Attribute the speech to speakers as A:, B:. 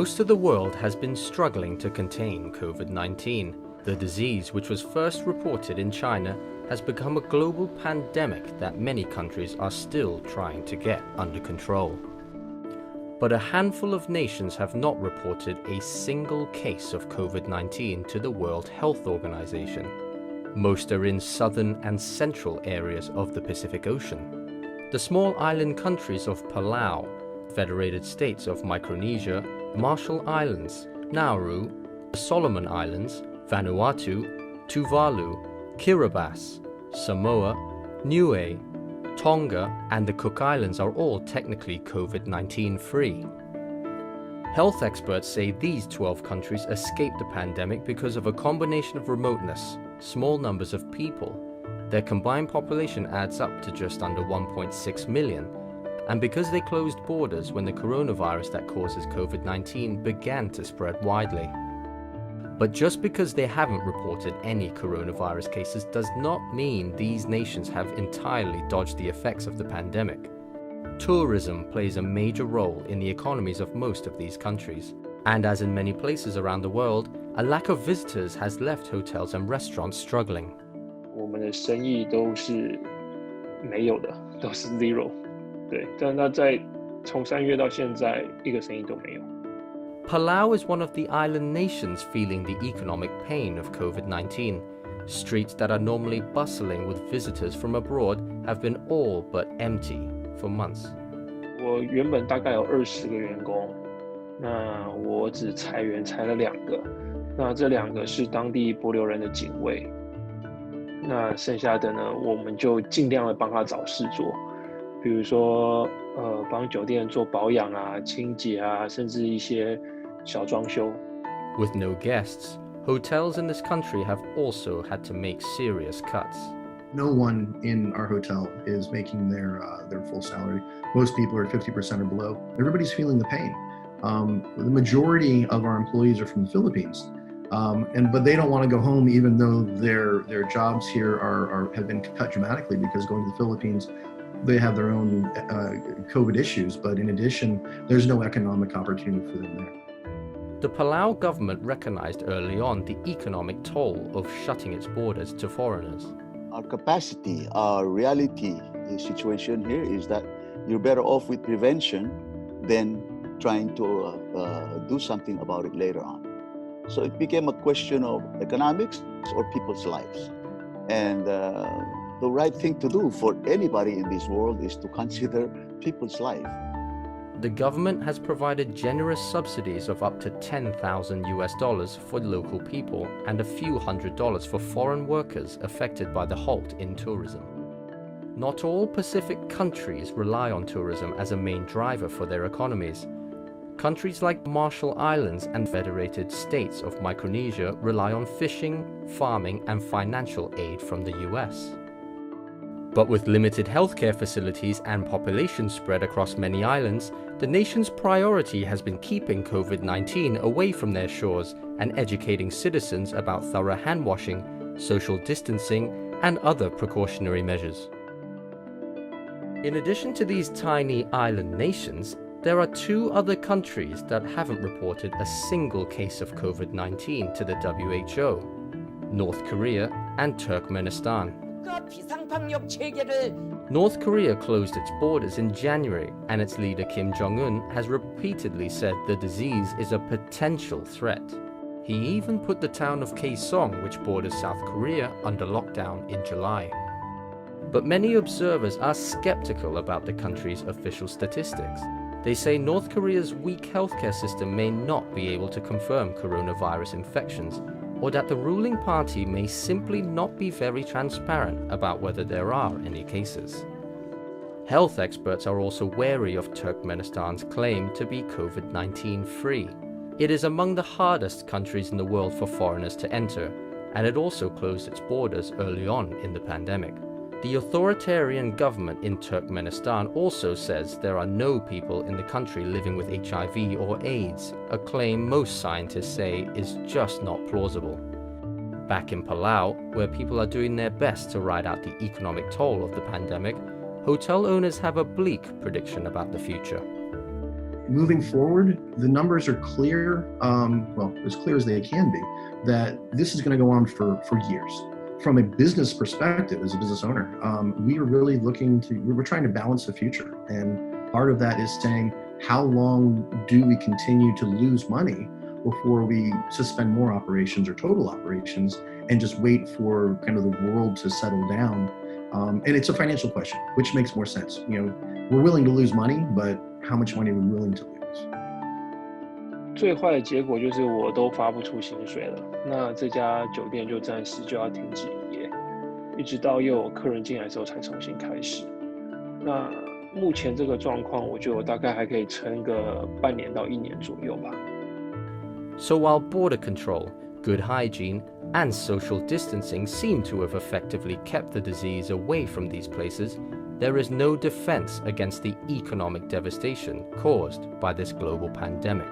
A: Most of the world has been struggling to contain COVID-19. The disease, which was first reported in China, has become a global pandemic that many countries are still trying to get under control. But a handful of nations have not reported a single case of COVID-19 to the World Health Organization. Most are in southern and central areas of the Pacific Ocean. The small island countries of Palau, Federated States of Micronesia, Marshall Islands, Nauru, the Solomon Islands, Vanuatu, Tuvalu, Kiribati, Samoa, Niue, Tonga, and the Cook Islands are all technically COVID-19 free. Health experts say these 12 countries escaped the pandemic because of a combination of remoteness, small numbers of people. Their combined population adds up to just under 1.6 million, and because they closed borders when the coronavirus that causes COVID-19 began to spread widely. But just because they haven't reported any coronavirus cases does not mean these nations have entirely dodged the effects of the pandemic. Tourism plays a major role in the economies of most of these countries. And as in many places around the world, a lack of visitors has left hotels and restaurants struggling.
B: 我们的生意都是没有的，都是 zero。对，但那从3月到现在，一个生意都没有。
A: Palau is one of the island nations feeling the economic pain of COVID-19. Streets that are normally bustling with visitors from abroad have been all but empty for months.
B: 我原本大概有20个员工，那我只裁员裁了2个，那这2个是当地帛琉人的警卫，那剩下的呢，我们就尽量的帮他找事做，比如说帮酒店做保养啊、清洁啊，甚至一些小装修。
A: With no guests, hotels in this country have also had to make serious cuts.
C: No one in our hotel is making their full salary. Most people are 50% or below. Everybody's feeling the pain. The majority of our employees are from the Philippines, but they don't want to go home, even though their jobs here have been cut dramatically, because going to the Philippines, they have their own COVID issues. But in addition, there's no economic opportunity for them there.
A: The Palau government recognized early on the economic toll of shutting its borders to foreigners.
D: Our capacity, our reality, the situation here is that you're better off with prevention than trying to do something about it later on. So it became a question of economics or people's lives. And the right thing to do for anybody in this world is to consider people's life.
A: The government has provided generous subsidies of up to $10,000 for local people and a few $100s for foreign workers affected by the halt in tourism. Not all Pacific countries rely on tourism as a main driver for their economies. Countries like Marshall Islands and Federated States of Micronesia rely on fishing, farming, and financial aid from the US. But with limited healthcare facilities and population spread across many islands, the nation's priority has been keeping COVID-19 away from their shores and educating citizens about thorough hand washing, social distancing, and other precautionary measures. In addition to these tiny island nations, there are 2 other countries that haven't reported a single case of COVID-19 to the WHO: North Korea and Turkmenistan. North Korea closed its borders in January, and its leader Kim Jong-un has repeatedly said the disease is a potential threat. He even put the town of Kaesong, which borders South Korea, under lockdown in July. But many observers are skeptical about the country's official statistics. They say North Korea's weak healthcare system may not be able to confirm coronavirus infections, or that the ruling party may simply not be very transparent about whether there are any cases. Health experts are also wary of Turkmenistan's claim to be COVID-19 free. It is among the hardest countries in the world for foreigners to enter, and it also closed its borders early on in the pandemic. The authoritarian government in Turkmenistan also says there are no people in the country living with HIV or AIDS, a claim most scientists say is just not plausible. Back in Palau, where people are doing their best to ride out the economic toll of the pandemic, hotel owners have a bleak prediction about the future.
C: moving forward, the numbers are clear, well, as clear as they can be, that this is going to go on for years. From a business perspective, as a business owner, we are really we're trying to balance the future. And part of that is saying, how long do we continue to lose money before we suspend more operations or total operations and just wait for kind of the world to settle down? And it's a financial question, which makes more sense. We're willing to lose money, but how much money are we willing to lose?
B: 最坏的结果就是我都发不出薪水了，那这家酒店就暂时就要停止营业，一直到又有客人进来之后才重新开始。那目前这个状况，我觉得我大概还可以撑个半年到1年左右吧。
A: So while border control, good hygiene, and social distancing seem to have effectively kept the disease away from these places, there is no defense against the economic devastation caused by this global pandemic.